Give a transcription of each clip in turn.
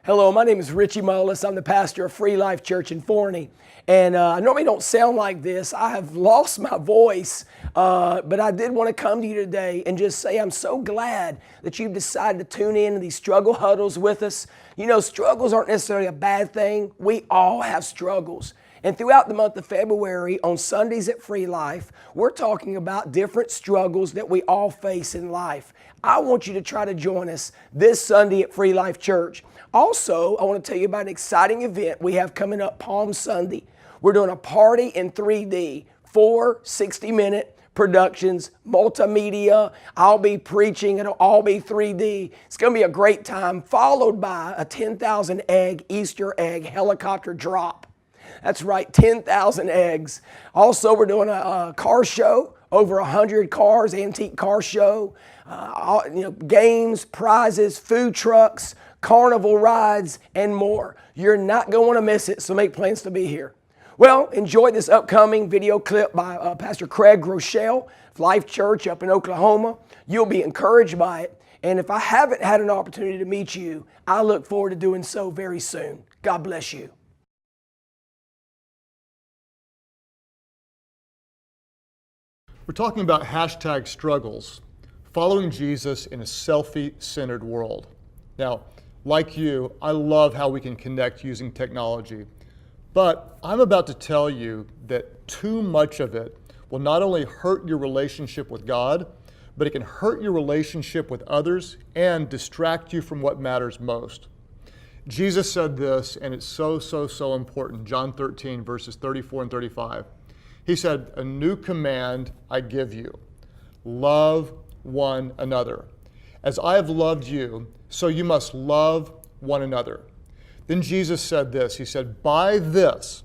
Hello, my name is Richie Mullis. I'm the pastor of Free Life Church in Forney. And I normally don't sound like this. I have lost my voice, but I did want to come to you today and just say I'm so glad that you've decided to tune in to these struggle huddles with us. You know, struggles aren't necessarily a bad thing. We all have struggles. And throughout the month of February, on Sundays at Free Life, we're talking about different struggles that we all face in life. I want you to try to join us this Sunday at Free Life Church. Also, I want to tell you about an exciting event we have coming up Palm Sunday. We're doing a party in 3D, 4 60-minute productions, multimedia. I'll be preaching. It'll all be 3D. It's going to be a great time, followed by a 10,000 egg Easter egg helicopter drop. That's right, 10,000 eggs. Also, we're doing a car show, over 100 cars, antique car show, games, prizes, food trucks, carnival rides, and more. You're not going to want to miss it, so make plans to be here. Well, enjoy this upcoming video clip by Pastor Craig Rochelle, Life Church up in Oklahoma. You'll be encouraged by it. And if I haven't had an opportunity to meet you, I look forward to doing so very soon. God bless you. We're talking about hashtag struggles, following Jesus in a selfie-centered world. Now, like you, I love how we can connect using technology, but I'm about to tell you that too much of it will not only hurt your relationship with God, but it can hurt your relationship with others and distract you from what matters most. Jesus said this, and it's so important. John 13, verses 34 and 35. He said, "A new command I give you, love one another. As I have loved you, so you must love one another." Then Jesus said this, he said, "By this,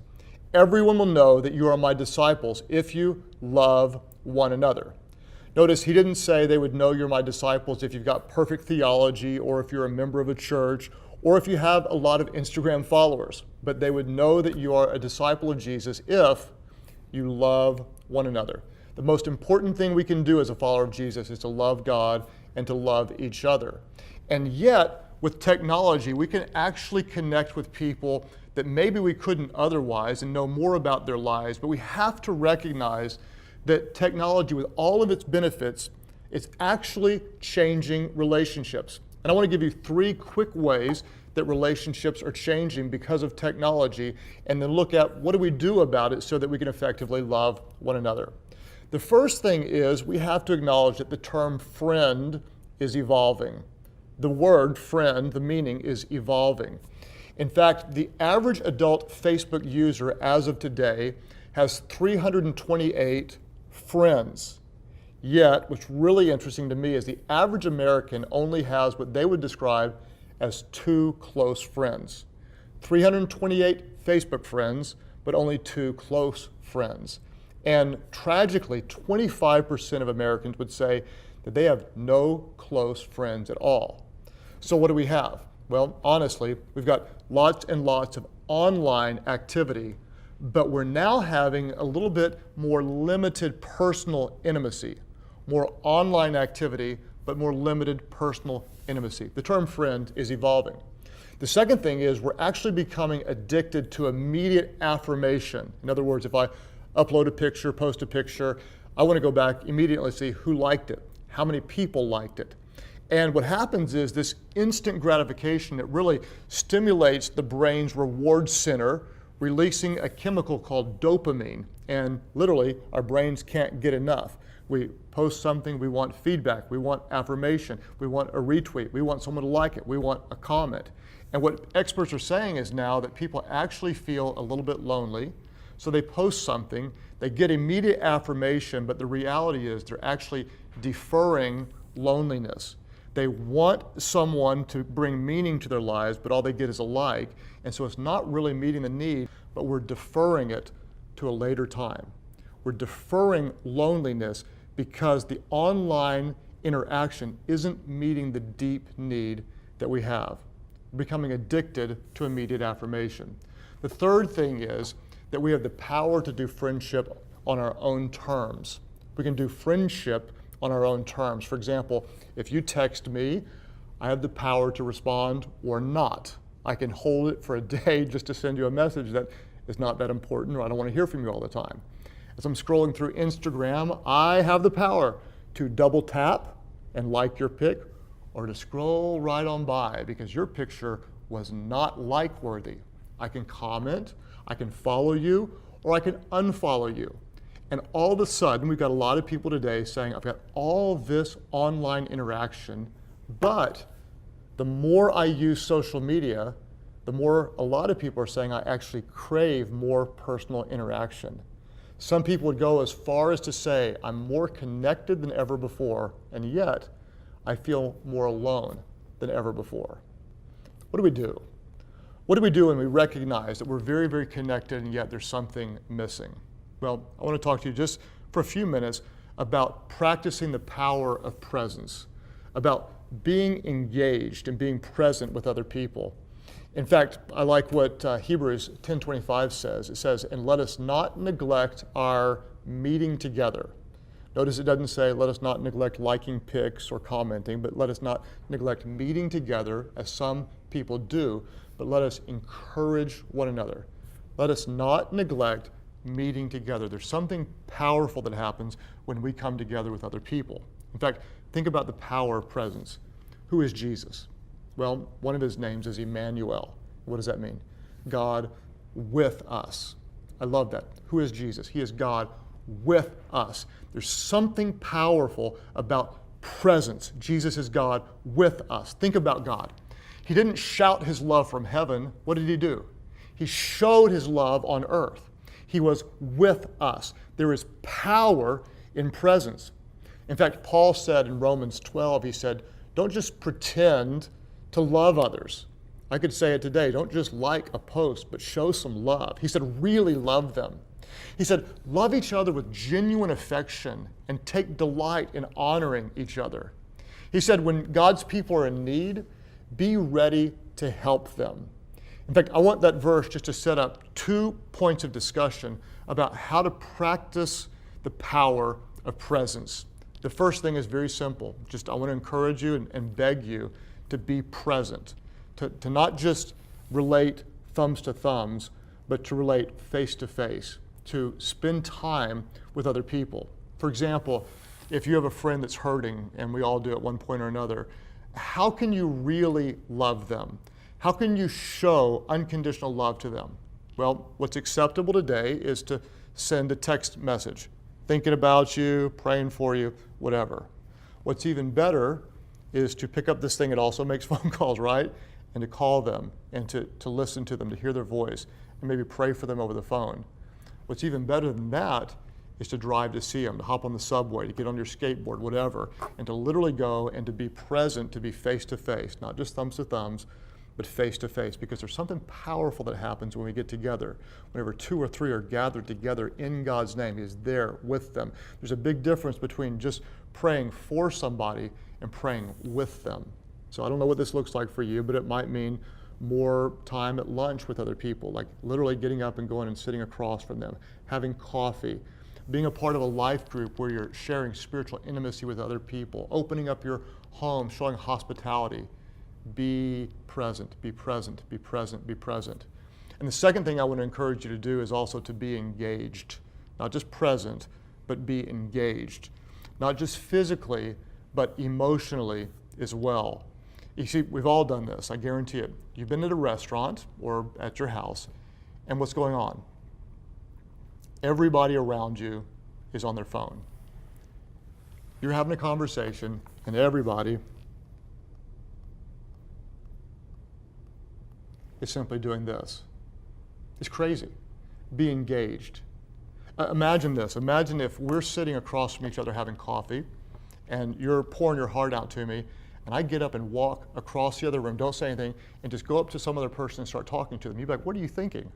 everyone will know that you are my disciples if you love one another." Notice he didn't say they would know you're my disciples if you've got perfect theology or if you're a member of a church or if you have a lot of Instagram followers, but they would know that you are a disciple of Jesus if you love one another. The most important thing we can do as a follower of Jesus is to love God and to love each other. And yet, with technology, we can actually connect with people that maybe we couldn't otherwise and know more about their lives, but we have to recognize that technology, with all of its benefits, is actually changing relationships. And I want to give you 3 quick ways that relationships are changing because of technology, and then look at what do we do about it so that we can effectively love one another. The first thing is we have to acknowledge that the term friend is evolving. The word friend, the meaning is evolving. In fact, the average adult Facebook user as of today has 328 friends. Yet, what's really interesting to me is the average American only has what they would describe as 2 close friends. 328 Facebook friends, but only 2 close friends. And tragically, 25% of Americans would say that they have no close friends at all. So what do we have? Well, honestly, we've got lots and lots of online activity, but we're now having a little bit more limited personal intimacy. More online activity, but more limited personal intimacy. The term friend is evolving. The second thing is we're actually becoming addicted to immediate affirmation. In other words, if I upload a picture, post a picture, I want to go back immediately and see who liked it, how many people liked it. And what happens is this instant gratification that really stimulates the brain's reward center, releasing a chemical called dopamine. And literally, our brains can't get enough. We post something, we want feedback, we want affirmation, we want a retweet, we want someone to like it, we want a comment. And what experts are saying is now that people actually feel a little bit lonely, so they post something, they get immediate affirmation, but the reality is they're actually deferring loneliness. They want someone to bring meaning to their lives, but all they get is a like, and so it's not really meeting the need, but we're deferring it to a later time. We're deferring loneliness because the online interaction isn't meeting the deep need that we have. We're becoming addicted to immediate affirmation. The third thing is that we have the power to do friendship on our own terms. We can do friendship on our own terms. For example, if you text me, I have the power to respond or not. I can hold it for a day just to send you a message that is not that important, or I don't want to hear from you all the time. As I'm scrolling through Instagram, I have the power to double tap and like your pic, or to scroll right on by because your picture was not like worthy. I can comment, I can follow you, or I can unfollow you. And all of a sudden, we've got a lot of people today saying, I've got all this online interaction, but the more I use social media, the more a lot of people are saying I actually crave more personal interaction. Some people would go as far as to say, I'm more connected than ever before, and yet I feel more alone than ever before. What do we do? What do we do when we recognize that we're very, very connected and yet there's something missing? Well, I want to talk to you just for a few minutes about practicing the power of presence, about being engaged and being present with other people. In fact, I like what Hebrews 10:25 says. It says, and let us not neglect our meeting together. Notice it doesn't say, let us not neglect liking pics or commenting, but let us not neglect meeting together as some people do, but let us encourage one another. Let us not neglect meeting together. There's something powerful that happens when we come together with other people. In fact, think about the power of presence. Who is Jesus? Well, one of his names is Emmanuel. What does that mean? God with us. I love that. Who is Jesus? He is God with us. There's something powerful about presence. Jesus is God with us. Think about God. He didn't shout his love from heaven. What did he do? He showed his love on earth. He was with us. There is power in presence. In fact, Paul said in Romans 12, he said, don't just pretend to love others. I could say it today, don't just like a post, but show some love. He said, really love them. He said, love each other with genuine affection and take delight in honoring each other. He said, when God's people are in need, be ready to help them. In fact, I want that verse just to set up 2 points of discussion about how to practice the power of presence. The first thing is very simple. I want to encourage you and beg you to be present, to not just relate thumbs to thumbs, but to relate face to face, to spend time with other people. For example, if you have a friend that's hurting, and we all do at one point or another, how can you really love them? How can you show unconditional love to them? Well, what's acceptable today is to send a text message, thinking about you, praying for you, whatever. What's even better is to pick up this thing. It also makes phone calls, right? And to call them and to listen to them, to hear their voice, and maybe pray for them over the phone. What's even better than that is to drive to see them, to hop on the subway, to get on your skateboard, whatever, and to literally go and to be present, to be face to face, not just thumbs to thumbs, but face to face, because there's something powerful that happens when we get together. Whenever 2 or 3 are gathered together in God's name, He is there with them. There's a big difference between just praying for somebody and praying with them. So I don't know what this looks like for you, but it might mean more time at lunch with other people, like literally getting up and going and sitting across from them, having coffee, being a part of a life group where you're sharing spiritual intimacy with other people, opening up your home, showing hospitality. Be present, be present, be present, be present. And the second thing I want to encourage you to do is also to be engaged. Not just present, but be engaged. Not just physically, but emotionally as well. You see, we've all done this, I guarantee it. You've been at a restaurant or at your house, and what's going on? Everybody around you is on their phone. You're having a conversation, and everybody is simply doing this. It's crazy. Be engaged. Imagine this. Imagine if we're sitting across from each other having coffee, and you're pouring your heart out to me, and I get up and walk across the other room, don't say anything, and just go up to some other person and start talking to them. You'd be like, what are you thinking?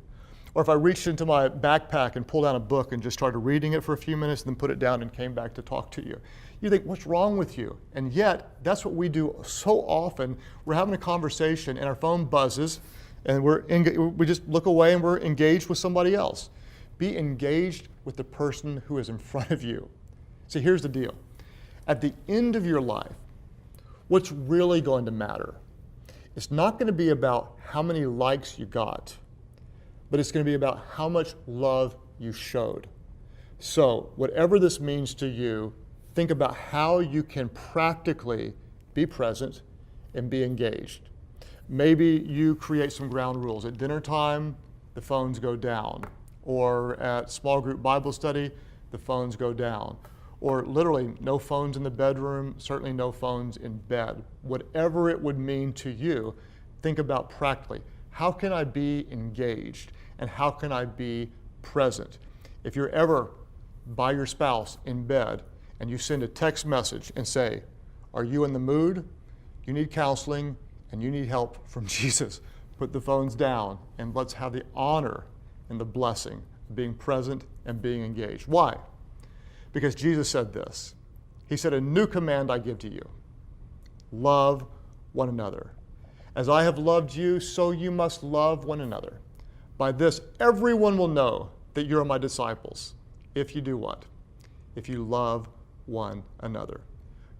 Or if I reached into my backpack and pulled out a book and just started reading it for a few minutes and then put it down and came back to talk to you. You think, what's wrong with you? And yet, that's what we do so often. We're having a conversation and our phone buzzes and we just look away and we're engaged with somebody else. Be engaged with the person who is in front of you. See, here's the deal. At the end of your life, what's really going to matter It's not going to be about how many likes you got, but it's going to be about how much love you showed. So whatever this means to you, think about how you can practically be present and be engaged. Maybe you create some ground rules. At dinner time, the phones go down. Or at small group Bible study, the phones go down. Or literally no phones in the bedroom, certainly no phones in bed. Whatever it would mean to you, think about practically. How can I be engaged? And how can I be present? If you're ever by your spouse in bed and you send a text message and say, are you in the mood? You need counseling and you need help from Jesus. Put the phones down and let's have the honor and the blessing of being present and being engaged. Why? Because Jesus said this. He said, a new command I give to you. Love one another. As I have loved you, so you must love one another. By this, everyone will know that you are my disciples. If you do what? If you love one another.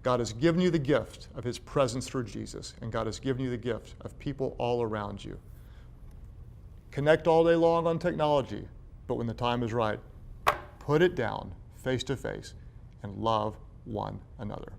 God has given you the gift of his presence through Jesus, and God has given you the gift of people all around you. Connect all day long on technology, but when the time is right, put it down face to face and love one another.